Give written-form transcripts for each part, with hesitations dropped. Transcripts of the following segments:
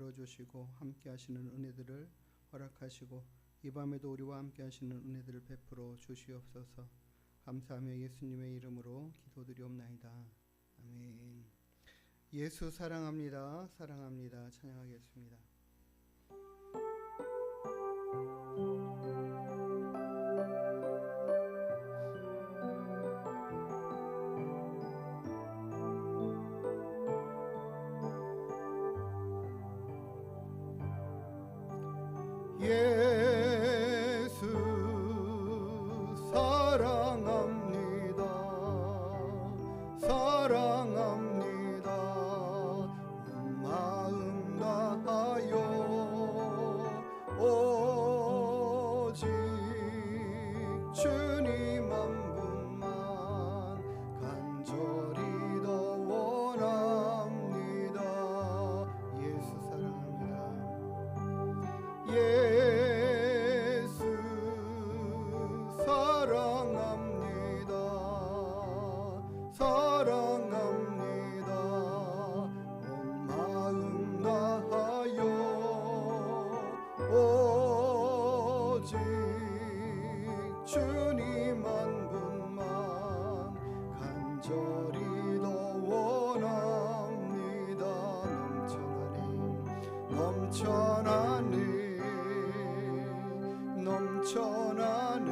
열어주시고 함께 하시는 은혜들을 허락하시고 이 밤에도 우리와 함께 하시는 은혜들을 베풀어 주시옵소서. 감사하며 예수님의 이름으로 기도드리옵나이다. 아멘. 예수 사랑합니다. 사랑합니다. 찬양하겠습니다. 예수 사랑합니다. 사랑합니다. 온 마음 다하여 오직 주님 한 분만 간절히 더 원합니다. 예수 사랑합니다. 예수 사랑합니다. 사랑합니다. 온 마음 다하여 오직 주님 한 분만 간절히 더 원합니다. 넘쳐나네 넘쳐나네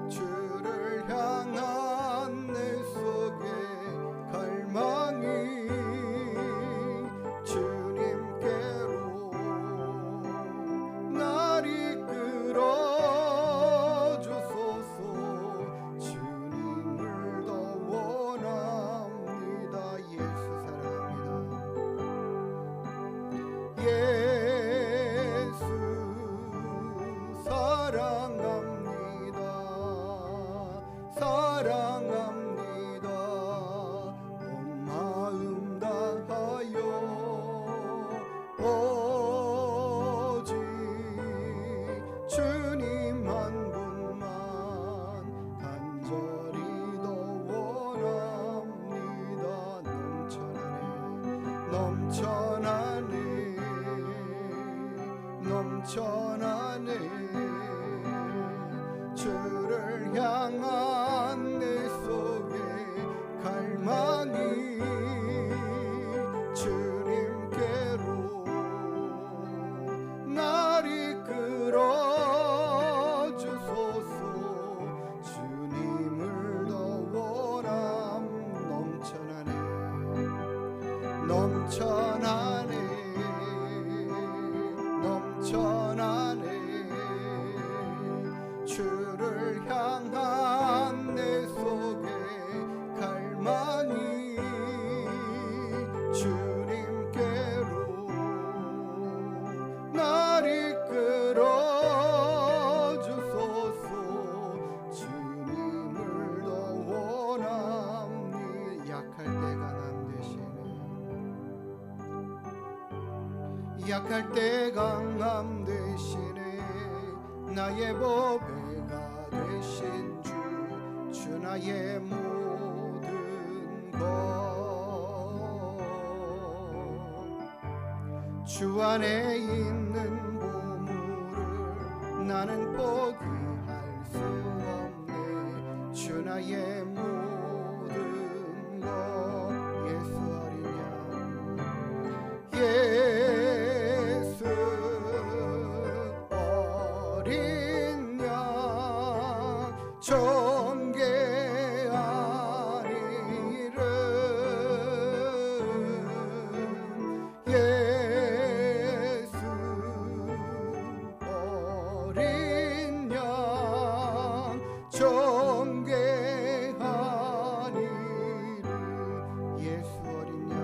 주를 향한 내 속에 갈망이 주님께로 날 이끌어 주소서. 주님을 더 원합니다. 예수 사랑합니다. 예수 사랑합니다. 사랑합니다. 온 마음 다하여 오직 주님 한 분만 간절히 더 원합니다. 넘쳐나네 넘쳐나네 주를 향한 내 속에 갈망이 주님께로 날 이끌어 주소서. 주님을 더 원함. 넘쳐나네 주를 향한 내 속에 갈망이 주님께로 날 이끌어 주소서. 주님을 더 원합니다. 약할 때 강함 되시네. 나의 보배가 되신 주 나의 모든 것. 주 안에 있는 보물을 나는 포기할 수 없네. 주 나의 모든 것. 예수 어린 양 예수 어린 양 존귀하리를 예수 어린 양 존귀하리를 예수 어린 양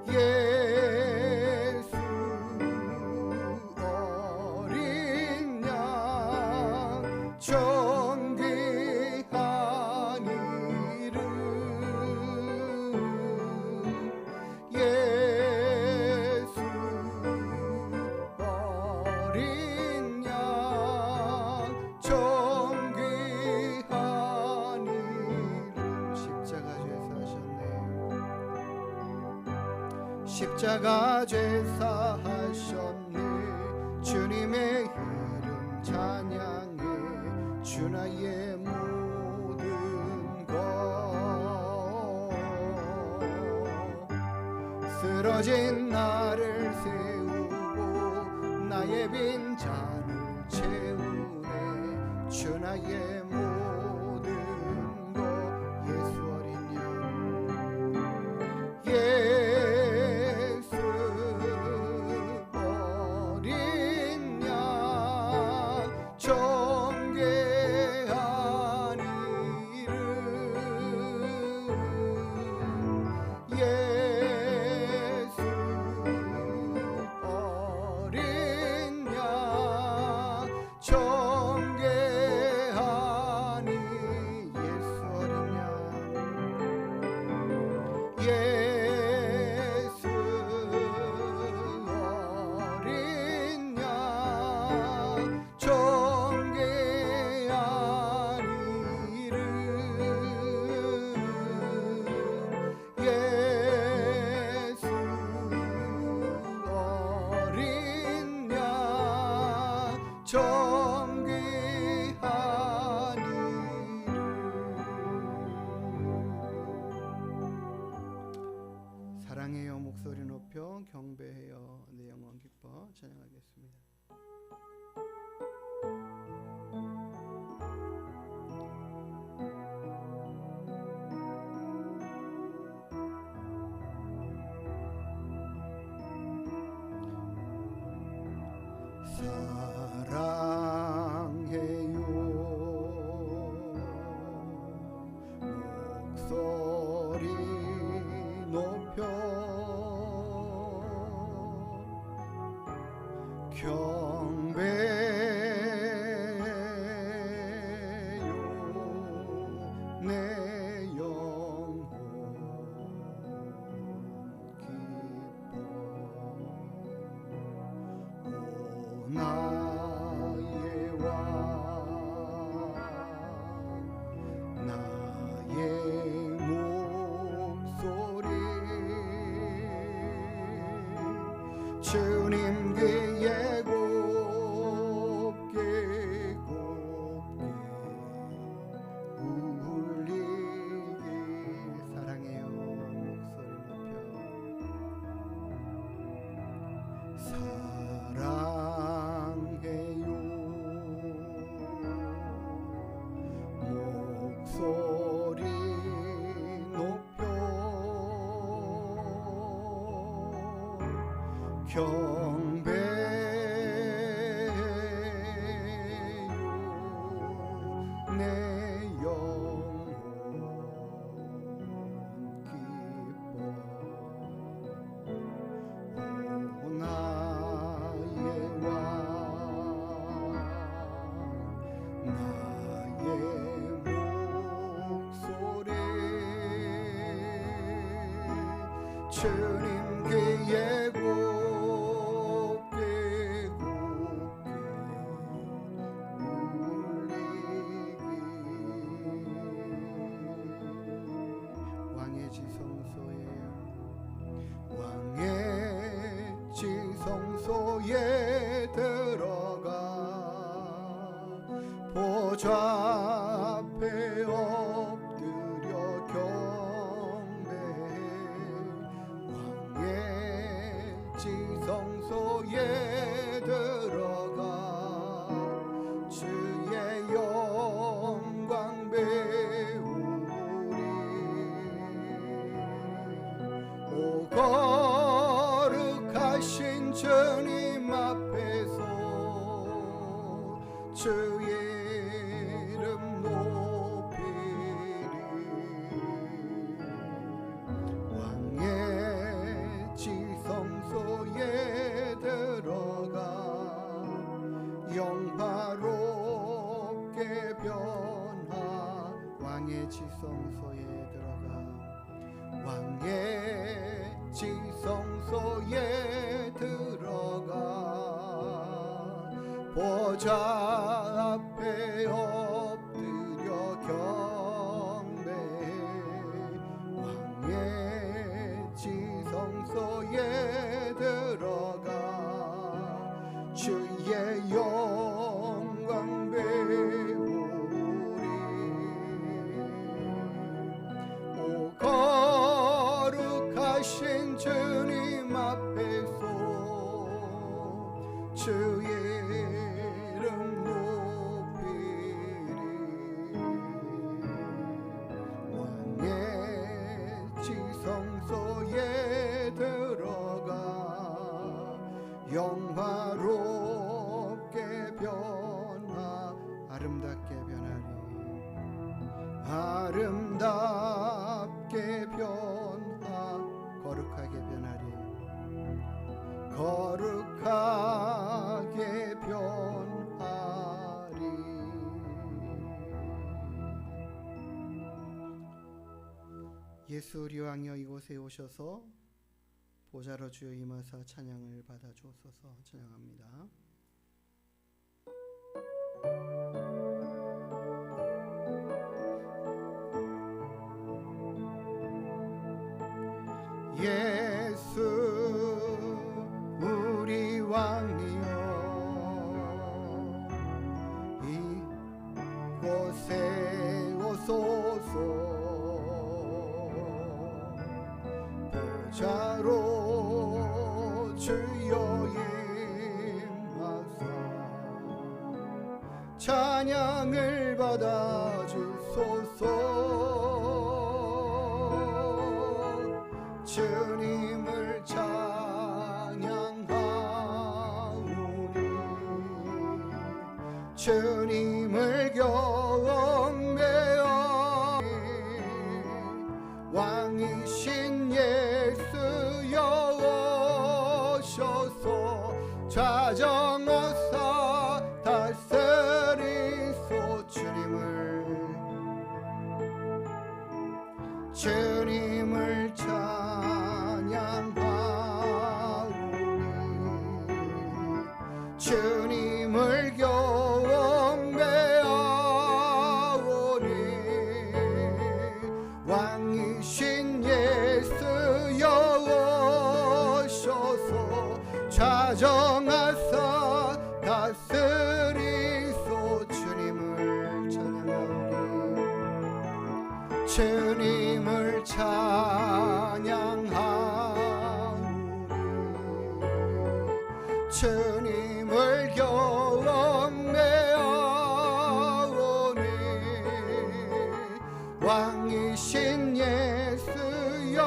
예수 어린 양 존귀하니를 예수 어린 양 존귀하니를 십자가 죄에서 하셨네. 십자가 제사하셨네. 주님의 이름 찬양해. 주 나의 모든 것. 쓰러진 나를 세우고 나의 빈 잔을 채우네. 주 나의 모든 것. 예수 어린 양, 예수 어린 양, 정죄한 이름. 예수 어린 양, 정죄하니. 예수 어린 양, 예수 어린 양, 정죄한 이름. 예수 어린 양, 정죄한 이름. 사랑해요 목소리 높여 경배해요 내 영혼 기뻐 찬양하겠습니다. 사랑해요 목소리 높여 경배요 내 영혼 기뻐. 오 나의 왕 나의 목소리 주님 귀에 곱게 곱게 울리기. 사랑해요 목소리 높여. 사랑해요 목소리 높여 경배요 내 영혼 기뻐. 오 나의 왕 나의 목소리 주님 귀에 곱게 곱게 울리기. 왕의 지성소에 왕의 지성소에 들어가 보좌 앞에 엎드려 경배해. 왕의 지성소에 들어가 주의 영광 배우리. 오 거룩하신 주님 앞에서 주의 이름 높이리. 왕의 지성소에 들어가 영화롭게 변화. 왕의 지성소에 들어가 왕의 지성소에 들어가 보좌 앞에 엎드려 경배해. 왕의 지성소에 성소에 들어가 주의 영광 배우리. 오 거룩하신 주님 앞에서 주의 이름 높이리. 왕의 지성소에 들어가 영화롭게 아름답게 변하리. 아름답게 거룩하게 변하리. 거룩하게 변하리. 예수 우리 왕이여 이곳에 오셔서 보좌로 주여 임하사 찬양을 받아 주옵소서. 찬양합니다. 예수 우리 왕이여 이곳에 오소서. 보좌로 주여 임하사 찬양을 받아 주소서. 주님을 찬양하오니 주님을 경배하오니 왕이신 예수여 오셔서 좌정하사 다스리소. 주님을 찬양하오니 주님을 경배하오니 왕이신 예수여 오셔서 좌정하사 다스리소. 주님을 찬양하오니 주님을 찬양하오니 주님을 경배하오니 왕이신 예수여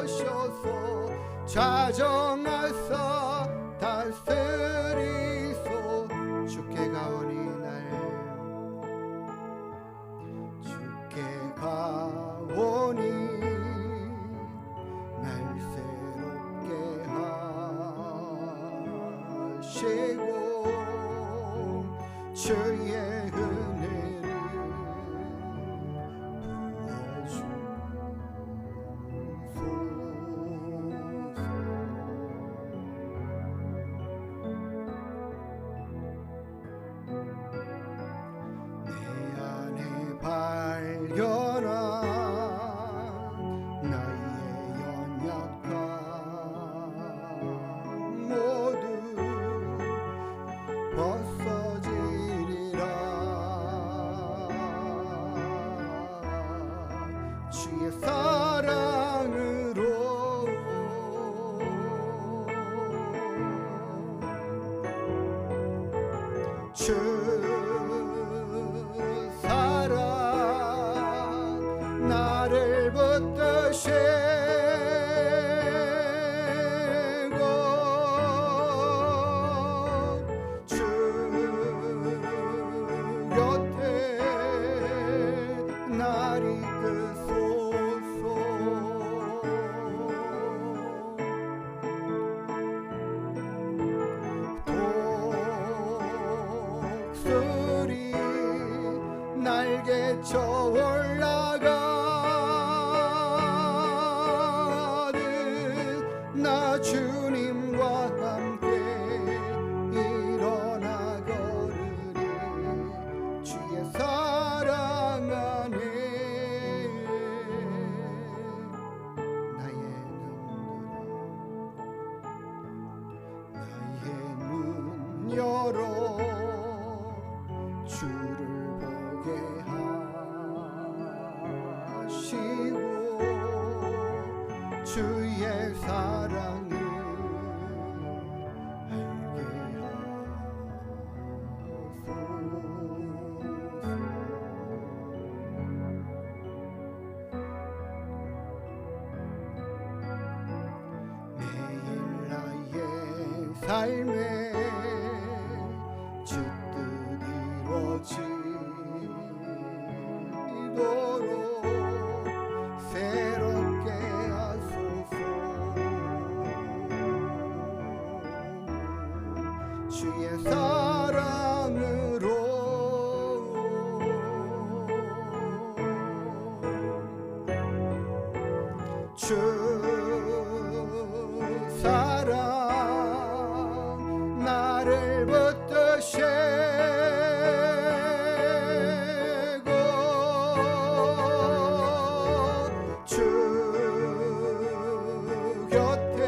오셔서 좌정하사 다스리소. 주께 가오니 날 새롭게 하시고 주의 은혜를 부어주소서. 내 안에 발견한 벗어지리라. 주의 사랑으로 주 사랑 나를 붙드시 날개쳐 올라가듯 나 주님과 함께 일어나 걸으리. 주의 사랑 안에 나의 눈들을 힘으로 주를 보게 하시고 주의 사랑을 알게 하소서. 매일 나의 삶에 주 뜻 이루어지도록 새롭게 하소서. 주의 사랑으로 주 사랑 나를 붙드시고 주 곁에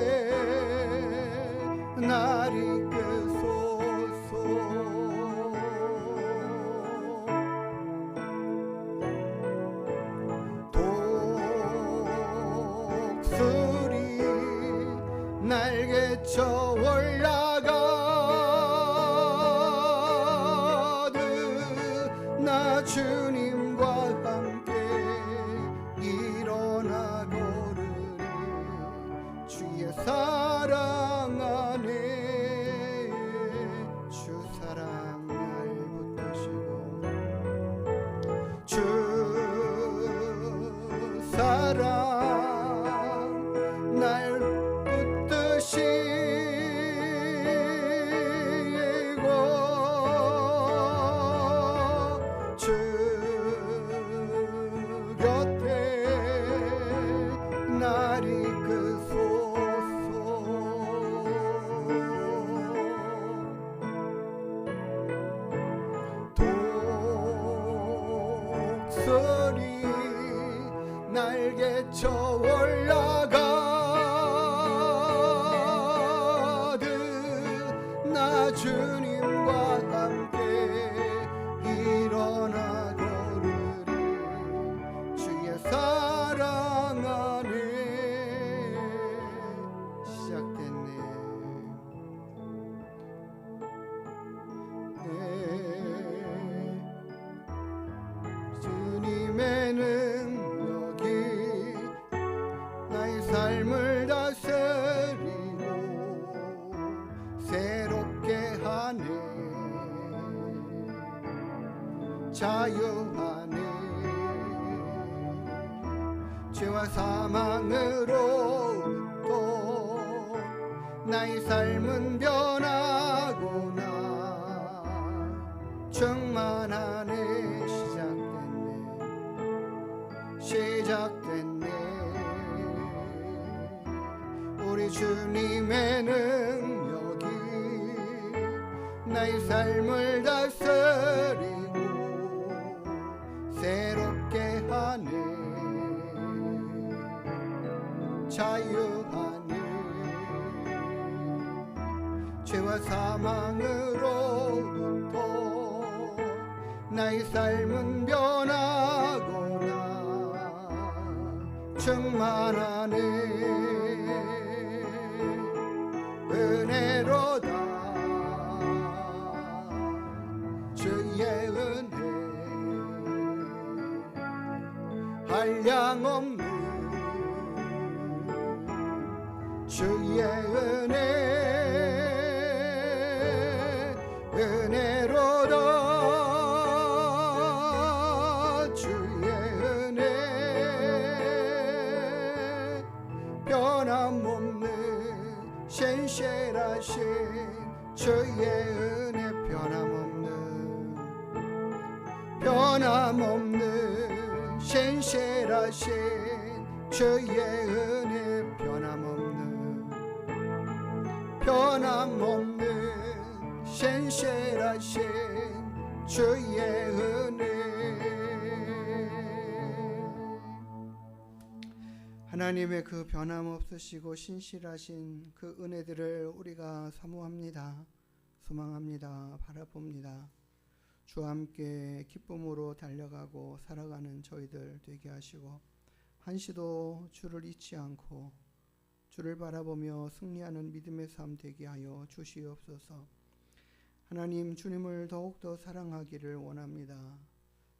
날 이끄소서. 독수리 날개쳐 올라가듯 나 주님과 함께 일어나 걸으리. 주의 사랑 안에 주 사랑 날 붙드시고 주 사랑 날 붙드시고 주 곁에 날 이끄소서. 독수리 날개쳐 올라가듯 나 주님과 함께 일어나 걸으리. 주의 사랑 안에 시작됐네. 주님의 능력이 나의 삶을 다스리고 새롭게 하네. 자유하네. 죄와 사망으로부터 나의 삶은 변하구나. 충만하네. 시작됐네. 우리 주님의 능력이 나의 삶을 다스리고 새롭게 하네. 자유하네. 죄와 사망으로부터 나의 삶은 변하구나. 충만하네. 은혜로다. 주의 은혜 한량없는 주의 은혜로다. 주의 은혜 변함없는 신실하신 주의 은혜 변함없는 신실하신 주의 은혜 변함없는 신실하신 주의 은혜. 하나님의 그 변함없으시고 신실하신 그 은혜들을 우리가 사모합니다. 소망합니다. 바라봅니다. 주와 함께 기쁨으로 달려가고 살아가는 저희들 되게 하시고 한시도 주를 잊지 않고 주를 바라보며 승리하는 믿음의 삶 되게 하여 주시옵소서. 하나님, 주님을 더욱더 사랑하기를 원합니다.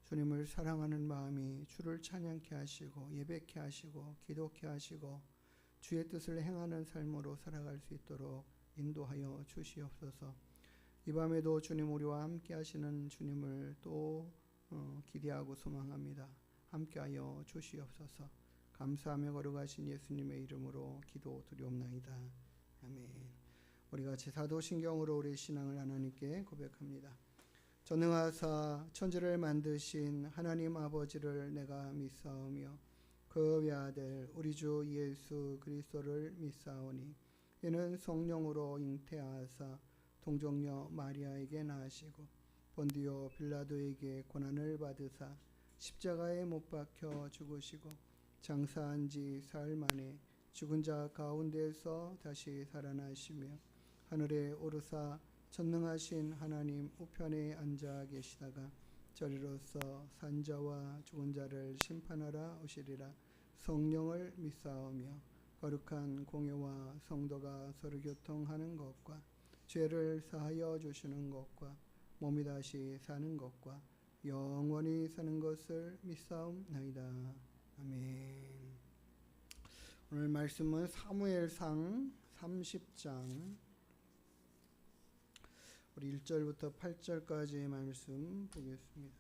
주님을 사랑하는 마음이 주를 찬양케 하시고 예배케 하시고 기도케 하시고 주의 뜻을 행하는 삶으로 살아갈 수 있도록 인도하여 주시옵소서. 이 밤에도 주님 우리와 함께 하시는 주님을 또 기대하고 소망합니다. 함께하여 주시옵소서. 감사하며 걸어가신 예수님의 이름으로 기도드리옵나이다. 아멘. 우리 같이 사도신경으로 우리 신앙을 하나님께 고백합니다. 전능하사 천지를 만드신 하나님 아버지를 내가 믿사오며 그 외아들 우리 주 예수 그리스도를 믿사오니 이는 성령으로 잉태하사 동정녀 마리아에게 나시고 본디오 빌라도에게 고난을 받으사 십자가에 못 박혀 죽으시고 장사한 지 사흘 만에 죽은 자 가운데서 다시 살아나시며 하늘에 오르사 전능하신 하나님 우편에 앉아 계시다가 저리로서 산자와 죽은 자를 심판하라 오시리라. 성령을 믿사오며 거룩한 공예와 성도가 서로 교통하는 것과 죄를 사하여 주시는 것과 몸이 다시 사는 것과 영원히 사는 것을 믿사옵나이다. 아멘. 오늘 말씀은 사무엘상 30장 우리 1절부터 8절까지의 말씀 보겠습니다.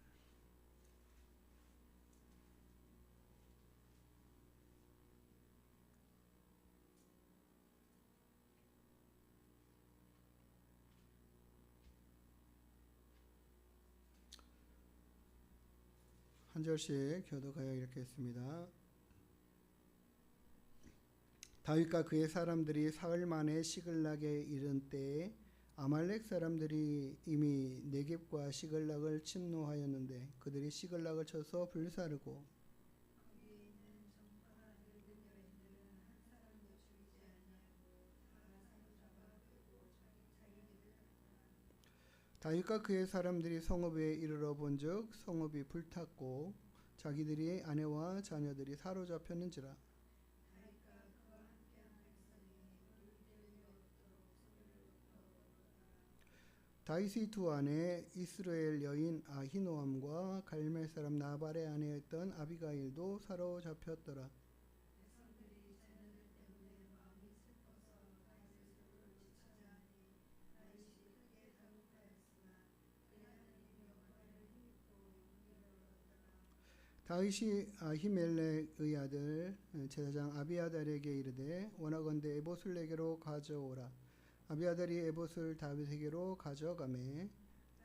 한 절씩 교독하여 읽겠습니다. 다윗과 그의 사람들이 사흘 만에 시글락에 이른 때에 아말렉 사람들이 이미 네겝과 시글락을 침노하였는데 그들이 시글락을 쳐서 불사르고 다윗과 그의 사람들이 성읍에 이르러 본즉 성읍이 불탔고 자기들이 아내와 자녀들이 사로잡혔는지라. 다윗의 두 아내 이스라엘 여인 아히노암과 갈멜 사람 나발의 아내였던 아비가일도 사로잡혔더라. 다윗이 아히멜렉의 아들 제사장 아비아달에게 이르되 원하건대 에봇을 내게로 가져오라. 아비아달이 에봇을 다윗에게로 가져가매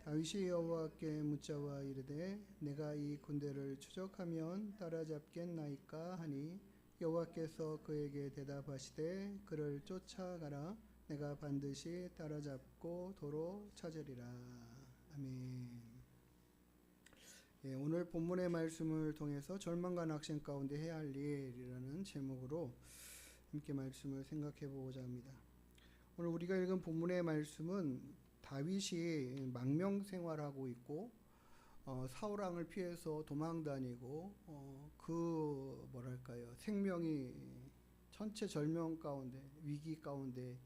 다윗이 여호와께 묻자와 이르되 내가 이 군대를 추적하면 따라잡겠나이까 하니 여호와께서 그에게 대답하시되 그를 쫓아가라. 내가 반드시 따라잡고 도로 찾으리라. 아멘. 오늘 본문의 말씀을 통해서 절망과 낙심 가운데 해야 할 일이라는 제목으로 함께 말씀을 생각해 보고자 합니다. 오늘 우리가 읽은 본문의 말씀은 다윗이 망명 생활하고 있고 사울 왕을 피해서 도망 다니고 생명이 전체 절명 가운데 위기 가운데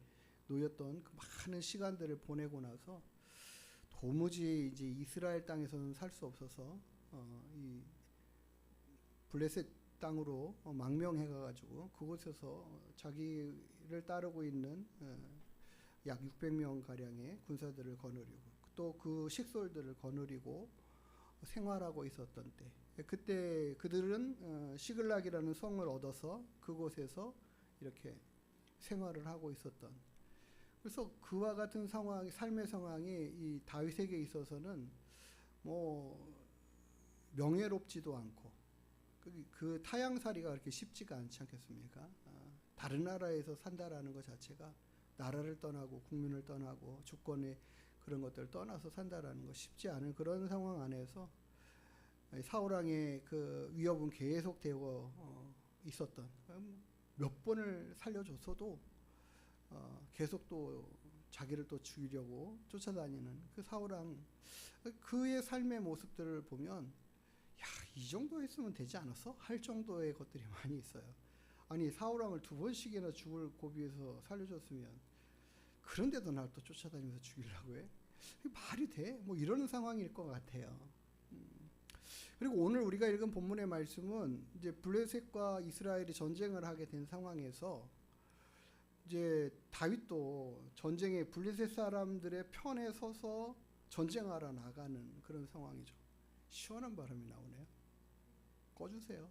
놓였던 그 많은 시간들을 보내고 나서 도무지 이제 이스라엘 땅에서는 살 수 없어서 이 블레셋 땅으로 망명해가지고 그곳에서 자기를 따르고 있는 약 600명 가량의 군사들을 거느리고 또 그 식솔들을 거느리고 생활하고 있었던 때, 그때 그들은 시글락이라는 성을 얻어서 그곳에서 이렇게 생활을 하고 있었던. 그래서 그와 같은 상황, 삶의 상황이 이 다윗에게 있어서는 뭐 명예롭지도 않고 그 타향살이가 그렇게 쉽지가 않지 않겠습니까? 다른 나라에서 산다라는 것 자체가 나라를 떠나고 국민을 떠나고 주권의 그런 것들을 떠나서 산다라는 거 쉽지 않은 그런 상황 안에서 사울 왕의 그 위협은 계속되어 있었던, 몇 번을 살려줬어도 계속 또 자기를 또 죽이려고 쫓아다니는 그 사울왕, 그의 삶의 모습들을 보면 야, 이 정도 했으면 되지 않았어? 할 정도의 것들이 많이 있어요. 아니, 사울왕을 2번씩이나 죽을 고비에서 살려줬으면 그런데도 날 또 쫓아다니면서 죽이려고 해? 말이 돼? 뭐 이런 상황일 것 같아요. 그리고 오늘 우리가 읽은 본문의 말씀은 이제 블레셋과 이스라엘이 전쟁을 하게 된 상황에서 이제 다윗도 전쟁에 블레셋 사람들의 편에 서서 전쟁하러 나가는 그런 상황이죠. 시원한 바람이 나오네요. 꺼주세요.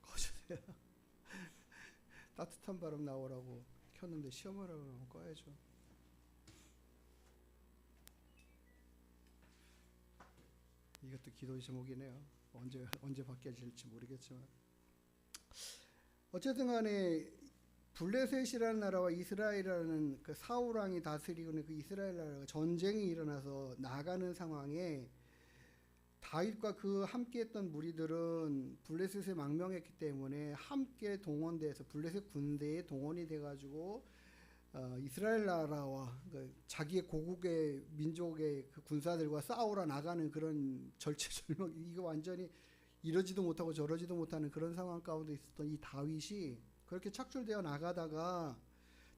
꺼주세요. 따뜻한 바람 나오라고 켰는데 시원하라고 하면 꺼야죠. 이것도 기도의 제목이네요. 언제 바뀌어질지 모르겠지만 어쨌든 간에 블레셋이라는 나라와 이스라엘이라는 그 사울 왕이 다스리고 있는 그 이스라엘 나라가 전쟁이 일어나서 나가는 상황에 다윗과 그 함께했던 무리들은 블레셋에 망명했기 때문에 함께 동원돼서 블레셋 군대에 동원이 돼가지고 이스라엘 나라와 그 자기의 고국의 민족의 그 군사들과 싸우러 나가는 그런 절체절명, 이거 완전히 이러지도 못하고 저러지도 못하는 그런 상황 가운데 있었던 이 다윗이 그렇게 착출되어 나가다가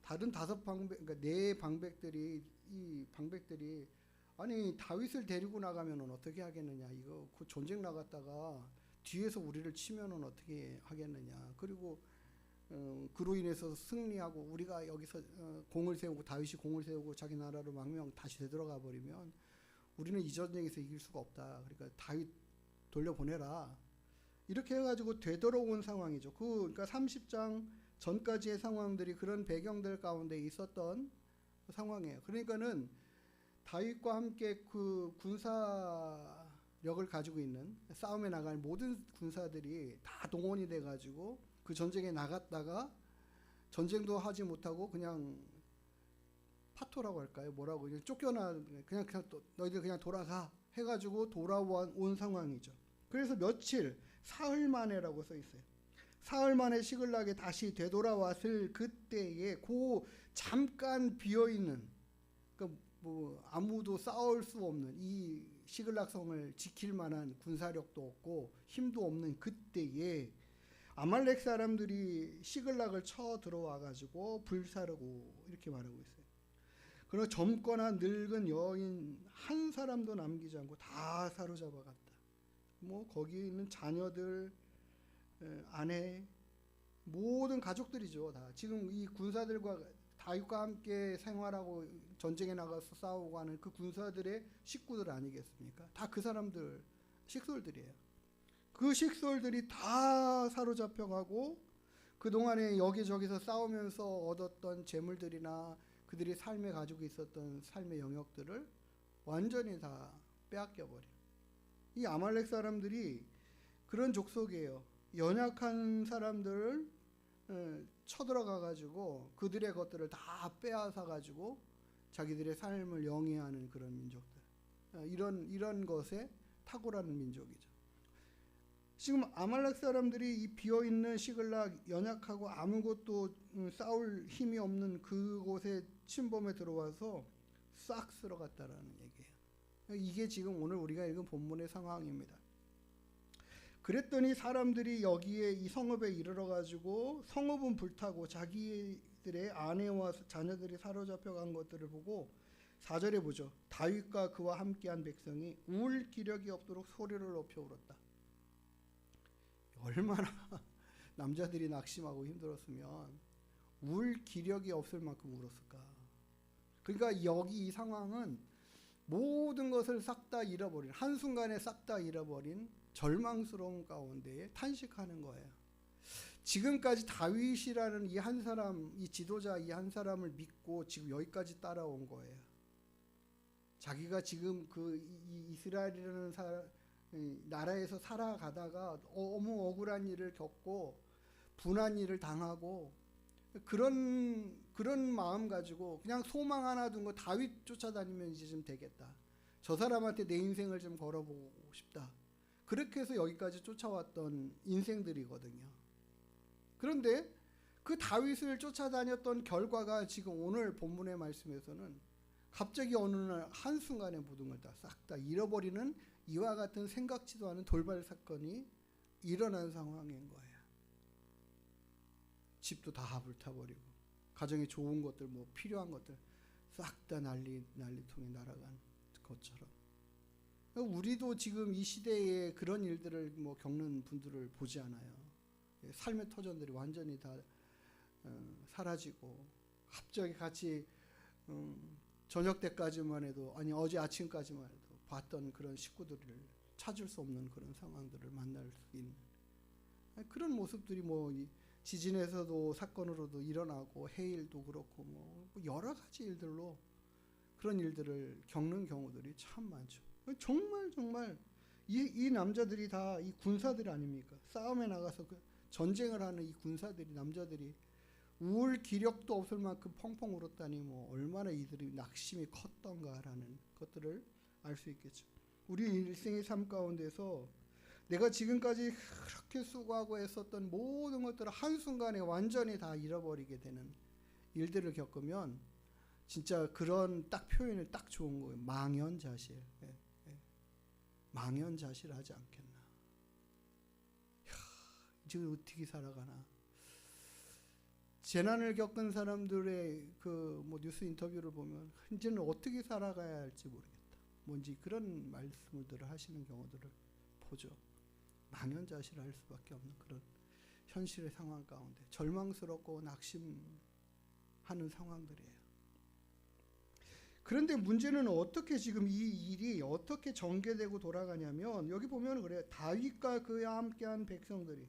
다른 5방백, 그러니까 4방백들이, 이 방백들이 아니 다윗을 데리고 나가면은 어떻게 하겠느냐, 이거 그 전쟁 나갔다가 뒤에서 우리를 치면은 어떻게 하겠느냐, 그리고 그로 인해서 승리하고 우리가 여기서 공을 세우고 다윗이 공을 세우고 자기 나라로 망명 다시 되돌아가 버리면 우리는 이 전쟁에서 이길 수가 없다. 그러니까 다윗 돌려보내라. 이렇게 해가지고 되돌아온 상황이죠. 그러니까 30장 전까지의 상황들이 그런 배경들 가운데 있었던 상황이에요. 그러니까는 다윗과 함께 그 군사력을 가지고 있는 싸움에 나갈 모든 군사들이 다 동원이 돼가지고 그 전쟁에 나갔다가 전쟁도 하지 못하고 그냥 파토라고 할까요? 뭐라고 그냥 쫓겨나 그냥 너희들 그냥 돌아가 해가지고 돌아온 상황이죠. 그래서 며칠 사흘 만에라고 써 있어요. 사흘 만에 시글락에 다시 되돌아왔을 그때에 그 잠깐 비어 있는 뭐 아무도 싸울 수 없는 이 시글락 성을 지킬 만한 군사력도 없고 힘도 없는 그때에 아말렉 사람들이 시글락을 쳐 들어와 가지고 불사르고 이렇게 말하고 있어요. 그러나 젊거나 늙은 여인 한 사람도 남기지 않고 다 사로잡아 갔다. 뭐 거기 있는 자녀들, 아내, 모든 가족들이죠. 다 지금 이 군사들과 다윗과 함께 생활하고 전쟁에 나가서 싸우고 하는 그 군사들의 식구들 아니겠습니까? 다 그 사람들 식솔들이에요. 그 식솔들이 다 사로잡혀가고 그동안에 여기저기서 싸우면서 얻었던 재물들이나 그들이 삶에 가지고 있었던 삶의 영역들을 완전히 다 빼앗겨버려요. 이 아말렉 사람들이 그런 족속이에요. 연약한 사람들을 쳐들어가가지고 그들의 것들을 다 빼앗아가지고 자기들의 삶을 영위하는 그런 민족들. 이런 것에 탁월한 민족이죠. 지금 아말렉 사람들이 이 비어있는 시글락 연약하고 아무것도 싸울 힘이 없는 그곳에 침범에 들어와서 싹 쓸어갔다라는 얘기예요. 이게 지금 오늘 우리가 읽은 본문의 상황입니다. 그랬더니 사람들이 여기에 이 성읍에 이르러 가지고 성읍은 불타고 자기들의 아내와 자녀들이 사로잡혀 간 것들을 보고 4절에 보죠. 다윗과 그와 함께한 백성이 울 기력이 없도록 소리를 높여 울었다. 얼마나 남자들이 낙심하고 힘들었으면 울 기력이 없을 만큼 울었을까. 그러니까 여기 이 상황은 모든 것을 싹 다 잃어버린, 한순간에 싹 다 잃어버린 절망스러운 가운데에 탄식하는 거예요. 지금까지 다윗이라는 이 한 사람, 이 지도자 이 한 사람을 믿고 지금 여기까지 따라온 거예요. 자기가 지금 이 이스라엘이라는 나라에서 살아가다가 너무 억울한 일을 겪고 분한 일을 당하고 그런 마음 가지고 그냥 소망 하나 둔 거, 다윗 쫓아다니면 이제 좀 되겠다. 저 사람한테 내 인생을 좀 걸어보고 싶다. 그렇게 해서 여기까지 쫓아왔던 인생들이거든요. 그런데 그 다윗을 쫓아다녔던 결과가 지금 오늘 본문의 말씀에서는 갑자기 어느 날 한순간에 모든 걸 다 싹 다 잃어버리는 이와 같은 생각지도 않은 돌발 사건이 일어난 상황인 거예요. 집도 다 불타버리고 가정에 좋은 것들, 뭐 필요한 것들 싹 다 난리통에 날아간 것처럼, 우리도 지금 이 시대에 그런 일들을 뭐 겪는 분들을 보지 않아요. 삶의 터전들이 완전히 다 사라지고, 갑자기 같이 저녁 때까지만 해도, 아니 어제 아침까지만 해도 봤던 그런 식구들을 찾을 수 없는 그런 상황들을 만날 수 있는 그런 모습들이 뭐 지진에서도 사건으로도 일어나고, 해일도 그렇고 뭐 여러 가지 일들로 그런 일들을 겪는 경우들이 참 많죠. 정말 이 남자들이 다 이 군사들 아닙니까? 싸움에 나가서 그 전쟁을 하는 이 군사들이, 남자들이 울 기력도 없을 만큼 펑펑 울었다니 뭐 얼마나 이들이 낙심이 컸던가라는 것들을 알 수 있겠죠. 우리 일생의 삶 가운데서 내가 지금까지 그렇게 수고하고 애썼던 모든 것들을 한순간에 완전히 다 잃어버리게 되는 일들을 겪으면 진짜 그런 딱 표현을 딱 좋은 거예요. 망연자실. 망연자실하지 않겠나. 이제 어떻게 살아가나. 재난을 겪은 사람들의 그 뭐 뉴스 인터뷰를 보면 이제는 어떻게 살아가야 할지 모르겠다. 뭔지 그런 말씀들을 하시는 경우들을 보죠. 망연자실할 수밖에 없는 그런 현실의 상황 가운데 절망스럽고 낙심하는 상황들이에요. 그런데 문제는 어떻게 지금 이 일이 어떻게 전개되고 돌아가냐면, 여기 보면 그래요. 다윗과 그와 함께한 백성들이,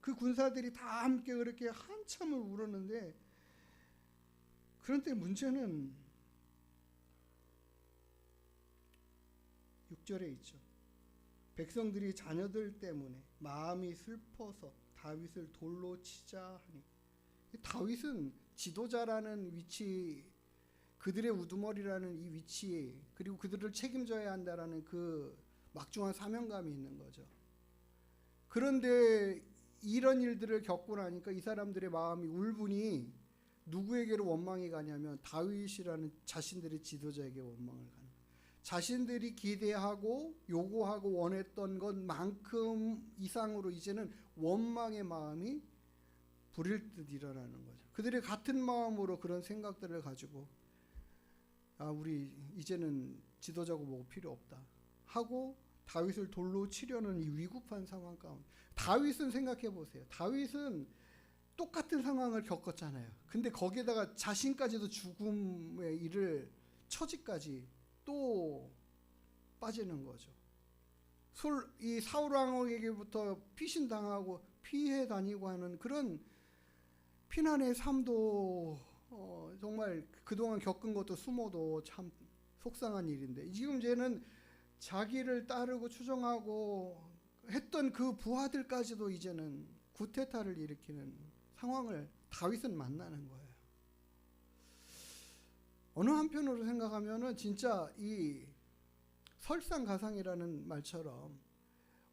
그 군사들이 다 함께 그렇게 한참을 울었는데, 그런데 문제는 6절에 있죠. 백성들이 자녀들 때문에 마음이 슬퍼서 다윗을 돌로 치자 하니. 다윗은 지도자라는 위치, 그들의 우두머리라는 이 위치에, 그리고 그들을 책임져야 한다라는 그 막중한 사명감이 있는 거죠. 그런데 이런 일들을 겪고 나니까 이 사람들의 마음이, 울분이 누구에게로 원망이 가냐면 다윗이라는 자신들의 지도자에게 원망을 가는 거예요. 자신들이 기대하고 요구하고 원했던 것만큼 이상으로 이제는 원망의 마음이 불일 듯 일어나는 거죠. 그들의 같은 마음으로 그런 생각들을 가지고, 우리 이제는 지도자고 뭐고 필요 없다 하고 다윗을 돌로 치려는 이 위급한 상황 가운데, 다윗은 생각해 보세요. 다윗은 똑같은 상황을 겪었잖아요. 근데 거기에다가 자신까지도 죽음에 이를 처지까지 또 빠지는 거죠. 이 사울 왕에게부터 피신당하고 피해 다니고 하는 그런 피난의 삶도 정말 그동안 겪은 것도 숨어도 참 속상한 일인데, 지금 이제는 자기를 따르고 추종하고 했던 그 부하들까지도 이제는 구테타를 일으키는 상황을 다윗은 만나는 거예요. 어느 한편으로 생각하면은 진짜 이 설상가상이라는 말처럼,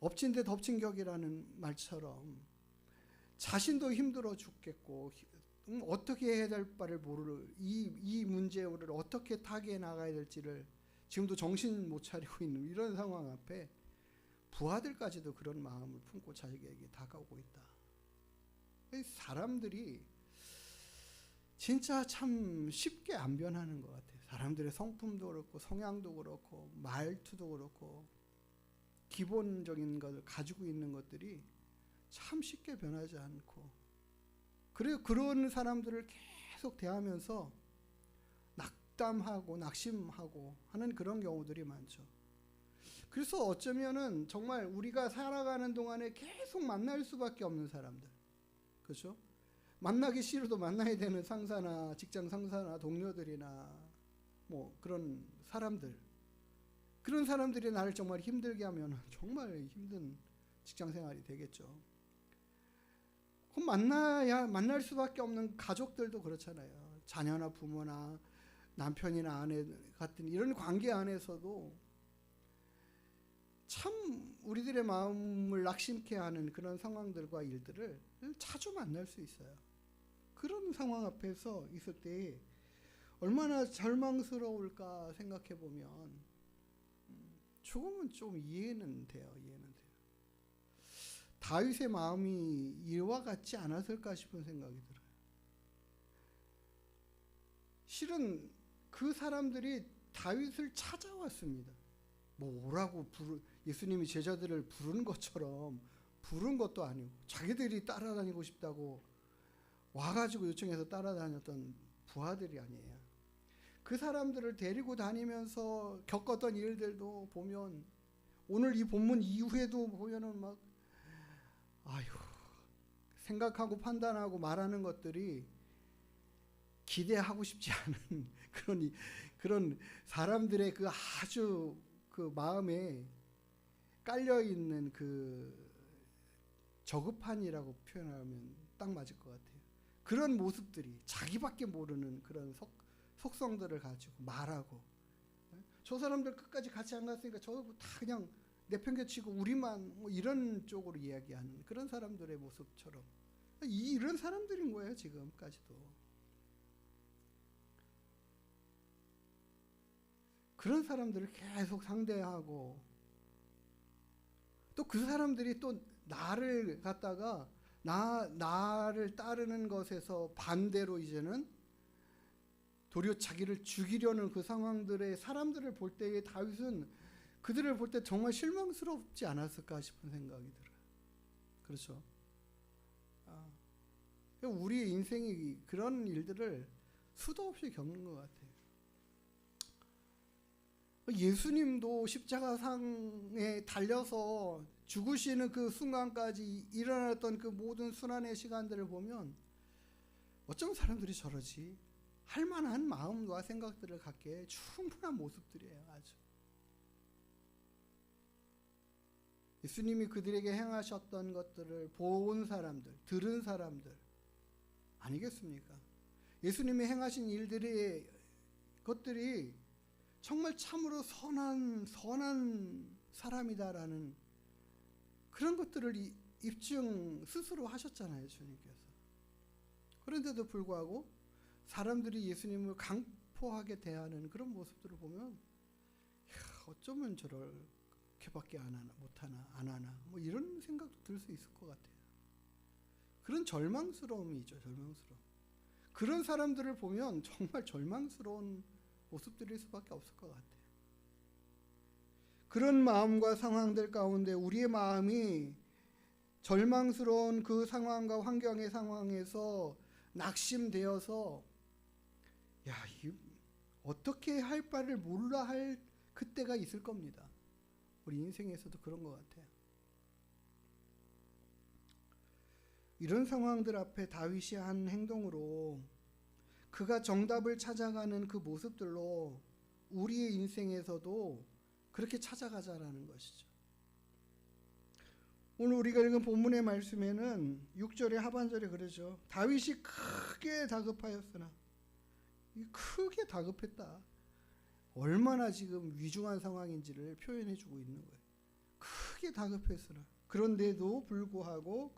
엎친 데 덮친 격이라는 말처럼, 자신도 힘들어 죽겠고 어떻게 해야 될 바를 모르는 이 문제를 어떻게 타개해 나가야 될지를 지금도 정신 못 차리고 있는 이런 상황 앞에 부하들까지도 그런 마음을 품고 자기에게 다가오고 있다. 사람들이 진짜 참 쉽게 안 변하는 것 같아요. 사람들의 성품도 그렇고 성향도 그렇고 말투도 그렇고 기본적인 것을 가지고 있는 것들이 참 쉽게 변하지 않고, 그래서 그런 사람들을 계속 대하면서 낙담하고 낙심하고 하는 그런 경우들이 많죠. 그래서 어쩌면은 정말 우리가 살아가는 동안에 계속 만날 수밖에 없는 사람들, 그렇죠? 만나기 싫어도 만나야 되는 상사나 직장 상사나 동료들이나 뭐 그런 사람들, 그런 사람들이 나를 정말 힘들게 하면 정말 힘든 직장 생활이 되겠죠. 그럼 만날 수밖에 없는 가족들도 그렇잖아요. 자녀나 부모나 남편이나 아내 같은 이런 관계 안에서도 참 우리들의 마음을 낙심케 하는 그런 상황들과 일들을 자주 만날 수 있어요. 그런 상황 앞에서 있을 때 얼마나 절망스러울까 생각해 보면 조금은 좀 이해는 돼요. 다윗의 마음이 이와 같지 않았을까 싶은 생각이 들어요. 실은 그 사람들이 다윗을 찾아왔습니다. 뭐 오라고 예수님이 제자들을 부르는 것처럼 부른 것도 아니고 자기들이 따라다니고 싶다고 와가지고 요청해서 따라다녔던 부하들이 아니에요. 그 사람들을 데리고 다니면서 겪었던 일들도 보면 오늘 이 본문 이후에도 보면은 막 생각하고 판단하고 말하는 것들이 기대하고 싶지 않은 그런 사람들의 그 아주 그 마음에 깔려 있는 그 저급한이라고 표현하면 딱 맞을 것 같아요. 그런 모습들이 자기밖에 모르는 그런 속성들을 가지고 말하고, 저 사람들 끝까지 같이 안 갔으니까 저 다 그냥 내팽개치고 우리만 뭐 이런 쪽으로 이야기하는 그런 사람들의 모습처럼 이런 사람들인 거예요, 지금까지도. 그런 사람들을 계속 상대하고 또 그 사람들이 또 나를 갖다가 나를 따르는 것에서 반대로 이제는 도리어 자기를 죽이려는 그 상황들의 사람들을 볼 때에 다윗은 그들을 볼 때 정말 실망스럽지 않았을까 싶은 생각이 들어요. 그렇죠? 우리의 인생이 그런 일들을 수도 없이 겪는 것 같아요. 예수님도 십자가상에 달려서 죽으시는 그 순간까지 일어났던 그 모든 순환의 시간들을 보면 어쩜 사람들이 저러지? 할 만한 마음과 생각들을 갖게 충분한 모습들이에요. 아주. 예수님이 그들에게 행하셨던 것들을 본 사람들, 들은 사람들 아니겠습니까? 예수님이 행하신 것들이 정말 참으로 선한 사람이다라는 그런 것들을 입증 스스로 하셨잖아요, 주님께서. 그런데도 불구하고 사람들이 예수님을 강포하게 대하는 그런 모습들을 보면 어쩌면 저렇게밖에 안 하나 뭐 이런 생각도 들 수 있을 것 같아요. 그런 절망스러움이 있죠, 절망스러움. 그런 사람들을 보면 정말 절망스러운 모습들일 수밖에 없을 것 같아요. 그런 마음과 상황들 가운데 우리의 마음이 절망스러운 그 상황과 환경의 상황에서 낙심되어서 어떻게 할 바를 몰라 할 그때가 있을 겁니다. 우리 인생에서도 그런 것 같아요. 이런 상황들 앞에 다윗이 한 행동으로 그가 정답을 찾아가는 그 모습들로 우리의 인생에서도 그렇게 찾아가자라는 것이죠. 오늘 우리가 읽은 본문의 말씀에는 6절의 하반절에 그러죠. 다윗이 크게 다급하였으나, 크게 다급했다. 얼마나 지금 위중한 상황인지를 표현해주고 있는 거예요. 크게 다급했으나, 그런데도 불구하고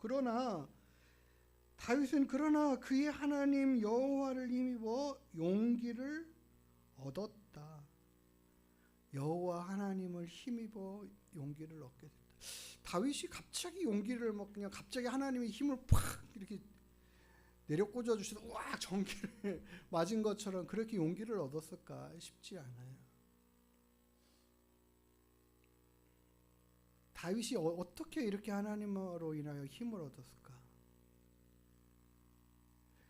다윗은 그의 하나님 여호와를 힘입어 용기를 얻었다. 여호와 하나님을 힘입어 용기를 얻게 됐다. 다윗이 갑자기 용기를 그냥 갑자기 하나님의 힘을 팍 이렇게 내려 꽂아 주셔서 와 전기를 맞은 것처럼 그렇게 용기를 얻었을까 싶지 않아요. 다윗이 어떻게 이렇게 하나님으로 인하여 힘을 얻었을까?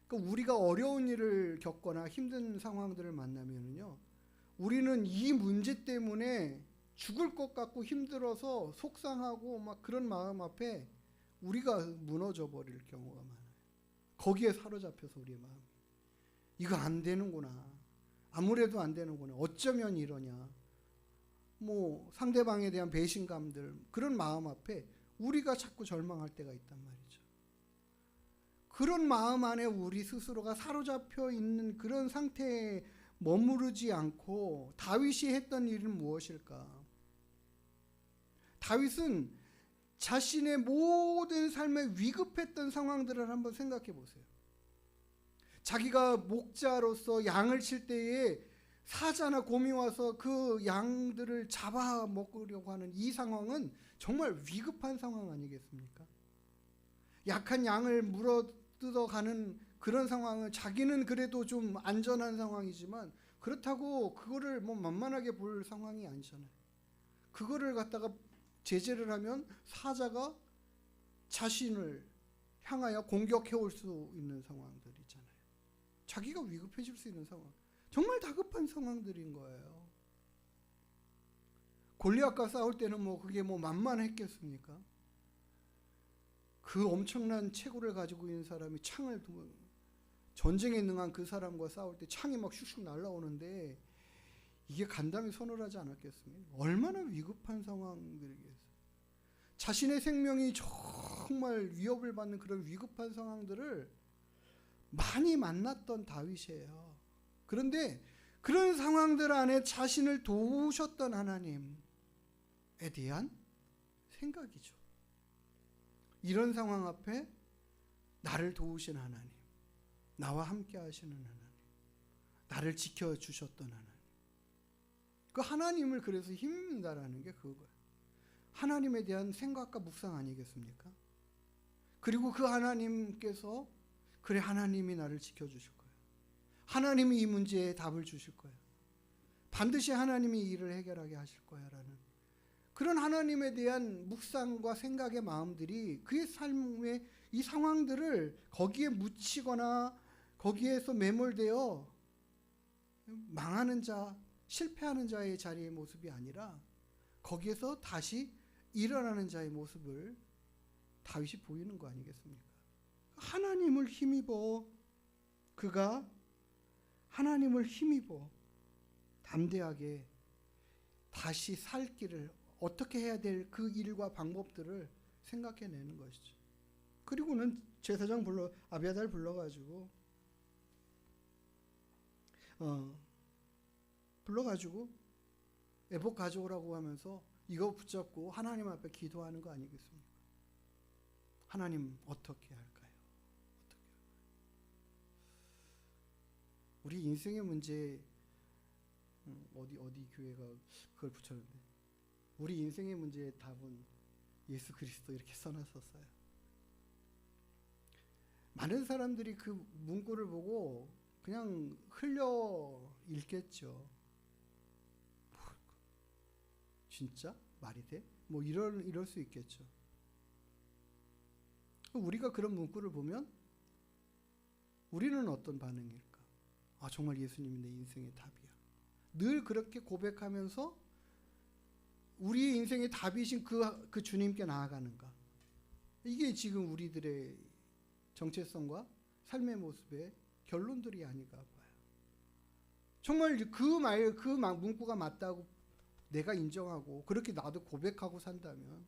그러니까 우리가 어려운 일을 겪거나 힘든 상황들을 만나면요, 우리는 이 문제 때문에 죽을 것 같고 힘들어서 속상하고 막 그런 마음 앞에 우리가 무너져 버릴 경우가 많아요. 거기에 사로잡혀서 우리의 마음이 이거 안 되는구나, 아무래도 안 되는구나, 어쩌면 이러냐, 뭐 상대방에 대한 배신감들, 그런 마음 앞에 우리가 자꾸 절망할 때가 있단 말이죠. 그런 마음 안에 우리 스스로가 사로잡혀 있는 그런 상태에 머무르지 않고 다윗이 했던 일은 무엇일까? 다윗은 자신의 모든 삶에 위급했던 상황들을 한번 생각해 보세요. 자기가 목자로서 양을 칠 때에 사자나 곰이 와서 그 양들을 잡아먹으려고 하는 이 상황은 정말 위급한 상황 아니겠습니까? 약한 양을 물어뜯어가는 그런 상황은 자기는 그래도 좀 안전한 상황이지만 그렇다고 그거를 뭐 만만하게 볼 상황이 아니잖아요. 그거를 갖다가 제재를 하면 사자가 자신을 향하여 공격해 올 수 있는 상황들이 있잖아요. 자기가 위급해질 수 있는 상황. 정말 다급한 상황들인 거예요. 골리앗과 싸울 때는 뭐 그게 뭐 만만했겠습니까? 그 엄청난 체구를 가지고 있는 사람이 창을 전쟁에 능한 그 사람과 싸울 때 창이 막 슉슉 날아오는데 이게 간담이 손을 하지 않았겠습니까? 얼마나 위급한 상황들이겠어요. 자신의 생명이 정말 위협을 받는 그런 위급한 상황들을 많이 만났던 다윗이에요. 그런데 그런 상황들 안에 자신을 도우셨던 하나님에 대한 생각이죠. 이런 상황 앞에 나를 도우신 하나님, 나와 함께 하시는 하나님, 나를 지켜주셨던 하나님. 그 하나님을 그래서 힘입니다라는 게 그거예요. 하나님에 대한 생각과 묵상 아니겠습니까? 그리고 그 하나님께서 그래 하나님이 나를 지켜주실 거예요. 하나님이 이 문제에 답을 주실 거예요. 반드시 하나님이 이 일을 해결하게 하실 거야라는 그런 하나님에 대한 묵상과 생각의 마음들이 그의 삶의 이 상황들을 거기에 묻히거나 거기에서 매몰되어 망하는 자, 실패하는 자의 자리의 모습이 아니라 거기에서 다시 일어나는 자의 모습을 다윗이 보이는 거 아니겠습니까? 하나님을 힘입어 그가 하나님을 힘입어 담대하게 다시 살 길을 어떻게 해야 될 그 일과 방법들을 생각해내는 것이죠. 그리고는 제사장 아비아달 불러가지고 에봇 가져오라고 하면서 이거 붙잡고 하나님 앞에 기도하는 거 아니겠습니까? 하나님 어떻게 할까요? 우리 인생의 문제 어디 교회가 그걸 붙였는데 우리 인생의 문제의 답은 예수 그리스도 이렇게 써놨었어요. 많은 사람들이 그 문구를 보고 그냥 흘려 읽겠죠. 진짜? 말이 돼? 뭐 이럴 수 있겠죠. 우리가 그런 문구를 보면 우리는 어떤 반응일까? 아, 정말 예수님이 내 인생의 답이야. 늘 그렇게 고백하면서 우리의 인생의 답이신 그 주님께 나아가는가? 이게 지금 우리들의 정체성과 삶의 모습의 결론들이 아닌가 봐요. 정말 그 문구가 맞다고 내가 인정하고 그렇게 나도 고백하고 산다면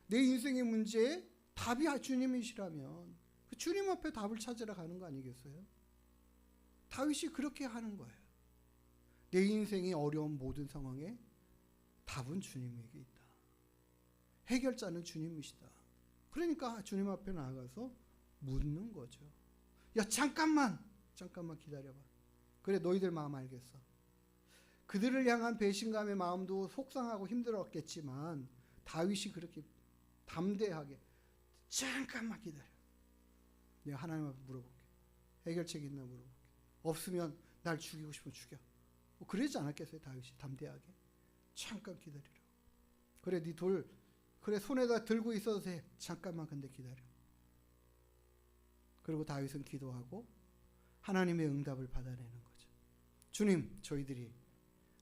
내 인생의 문제에 답이 주님이시라면 그 주님 앞에 답을 찾으러 가는 거 아니겠어요? 다윗이 그렇게 하는 거예요. 내 인생의 어려운 모든 상황에 답은 주님에게 있다. 해결자는 주님이시다. 그러니까 주님 앞에 나아가서 묻는 거죠. 야, 잠깐만 기다려봐. 그래, 너희들 마음 알겠어. 그들을 향한 배신감의 마음도 속상하고 힘들었겠지만 다윗이 그렇게 담대하게 잠깐만 기다려. 내가 하나님 앞에 물어볼게. 해결책이 있나 물어볼게. 없으면 날 죽이고 싶으면 죽여. 뭐 그러지 않았겠어요, 다윗이 담대하게. 잠깐 기다리라. 그래, 네 돌 그래 손에다 들고 있어도 돼. 잠깐만 근데 기다려. 그리고 다윗은 기도하고 하나님의 응답을 받아내는 거죠. 주님,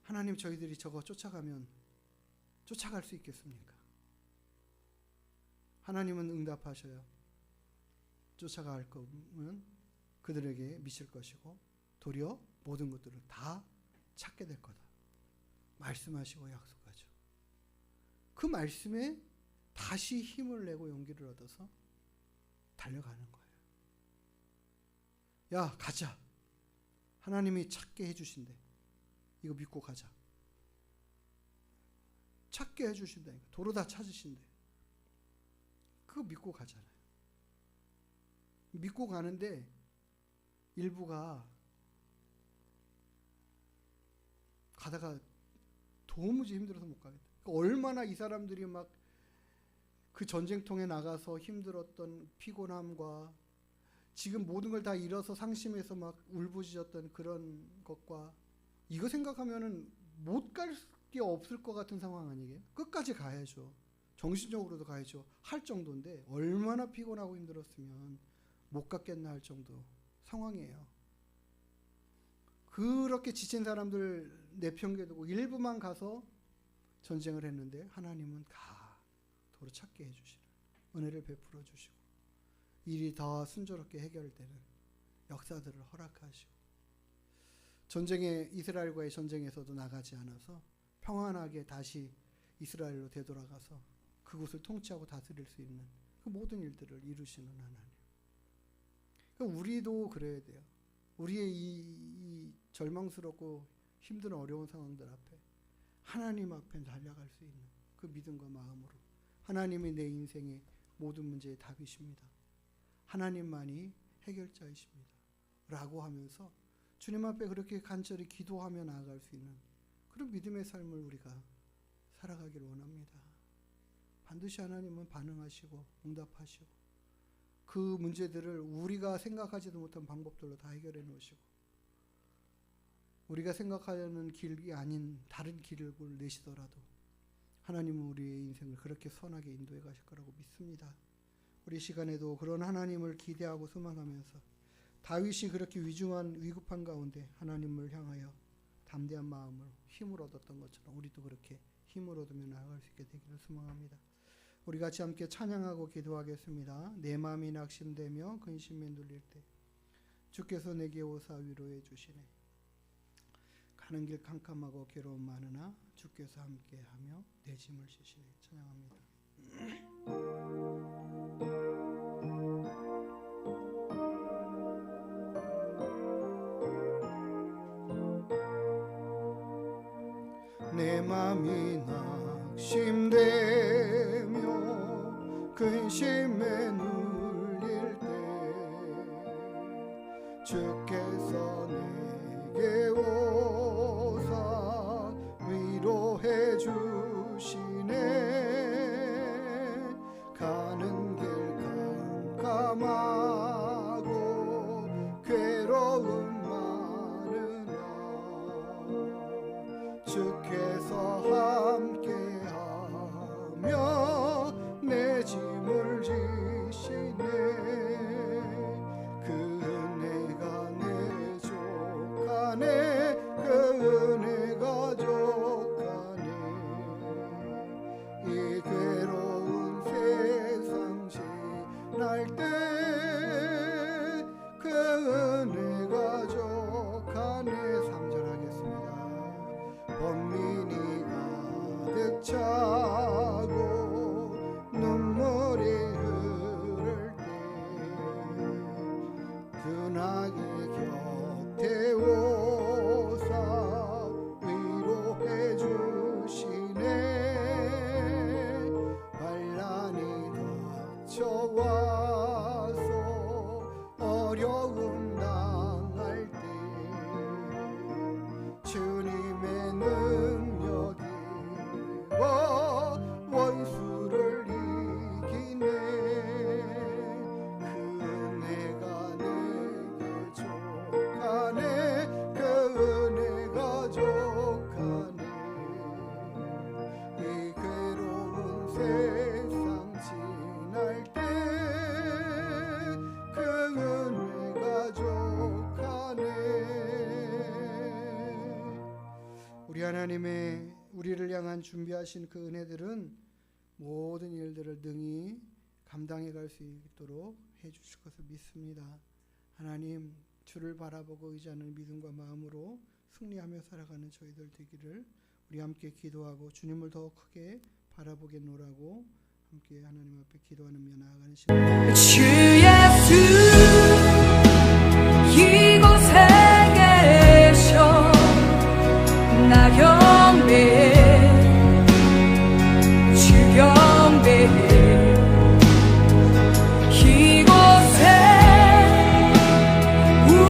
하나님 저희들이 저거 쫓아가면 쫓아갈 수 있겠습니까? 하나님은 응답하셔요. 쫓아갈 거면 그들에게 미칠 것이고 도리어 모든 것들을 다 찾게 될 거다. 말씀하시고 약속하죠. 그 말씀에 다시 힘을 내고 용기를 얻어서 달려가는 거예요. 야, 가자. 하나님이 찾게 해주신대. 이거 믿고 가자. 찾게 해주신다니까. 도로 다 찾으신대. 그거 믿고 가잖아요. 믿고 가는데 일부가 가다가 도무지 힘들어서 못 가겠다. 얼마나 이 사람들이 막 그 전쟁통에 나가서 힘들었던 피곤함과 지금 모든 걸 다 잃어서 상심해서 막 울부짖었던 그런 것과 이거 생각하면은 못 갈 게 없을 것 같은 상황 아니게요? 끝까지 가야죠. 정신적으로도 가야죠. 할 정도인데 얼마나 피곤하고 힘들었으면 못 갔겠나 할 정도 상황이에요. 그렇게 지친 사람들 내팽개두고 일부만 가서 전쟁을 했는데 하나님은 도로 찾게 해주시는 은혜를 베풀어 주시고 일이 더 순조롭게 해결되는 역사들을 허락하시고 이스라엘과의 전쟁에서도 나가지 않아서 평안하게 다시 이스라엘로 되돌아가서 그곳을 통치하고 다스릴 수 있는 그 모든 일들을 이루시는 하나님. 그러니까 우리도 그래야 돼요. 우리의 이 절망스럽고 힘든 어려운 상황들 앞에 하나님 앞에 달려갈 수 있는 그 믿음과 마음으로 하나님이 내 인생의 모든 문제의 답이십니다. 하나님만이 해결자이십니다. 라고 하면서 주님 앞에 그렇게 간절히 기도하며 나아갈 수 있는 그런 믿음의 삶을 우리가 살아가기를 원합니다. 반드시 하나님은 반응하시고 응답하시고 그 문제들을 우리가 생각하지도 못한 방법들로 다 해결해 놓으시고 우리가 생각하려는 길이 아닌 다른 길을 내시더라도 하나님은 우리의 인생을 그렇게 선하게 인도해 가실 거라고 믿습니다. 우리 시간에도 그런 하나님을 기대하고 소망하면서 다윗이 그렇게 위급한 가운데 하나님을 향하여 담대한 마음으로 힘을 얻었던 것처럼 우리도 그렇게 힘을 얻으며 나아갈 수 있게 되기를 소망합니다. 우리 같이 함께 찬양하고 기도하겠습니다. 내 마음이 낙심되며 근심에 눌릴 때 주께서 내게 오사 위로해 주시네. 가는 길 캄캄하고 괴로움 많으나 주께서 함께하며 내 짐을 지시네. 찬양합니다. 내 맘이 낙심되며 근심에 눌릴 때 주께서 내게 오사 위로해 주시네. 가는 길 캄캄하고 괴로움 많으나 주께서 함께하며 내 짐을 지시네. 그 은혜가 내 족하네. 그 은혜가 족하네. 이 괴로운 세상 지날 때 그 은혜가 족하네. 3절 하겠습니다. 번민이 가득 차고 눈물이 흐를 때 근하게 곁에 오사 위로해 주시네. 환난이 닥쳐와서 어려움 당할 때 주님의 능력이 원수를 이기네. 그 은혜가 내게 족하네. 그 은혜가 족하네. 이 괴로운 세상 지날 때 그 은혜가 족하네. 우리 하나님의 우리를 향한 준비하신 그 은혜들은 모든 일들을 능히 감당해 갈 수 있도록 해 주실 것을 믿습니다. 하나님, 주를 바라보고 의지하는 믿음과 마음으로 승리하며 살아가는 저희들 되기를 우리 함께 기도하고 주님을 더 크게 바라보겠노라고 함께 하나님 앞에 기도하며 나아가는 시간. 주 예수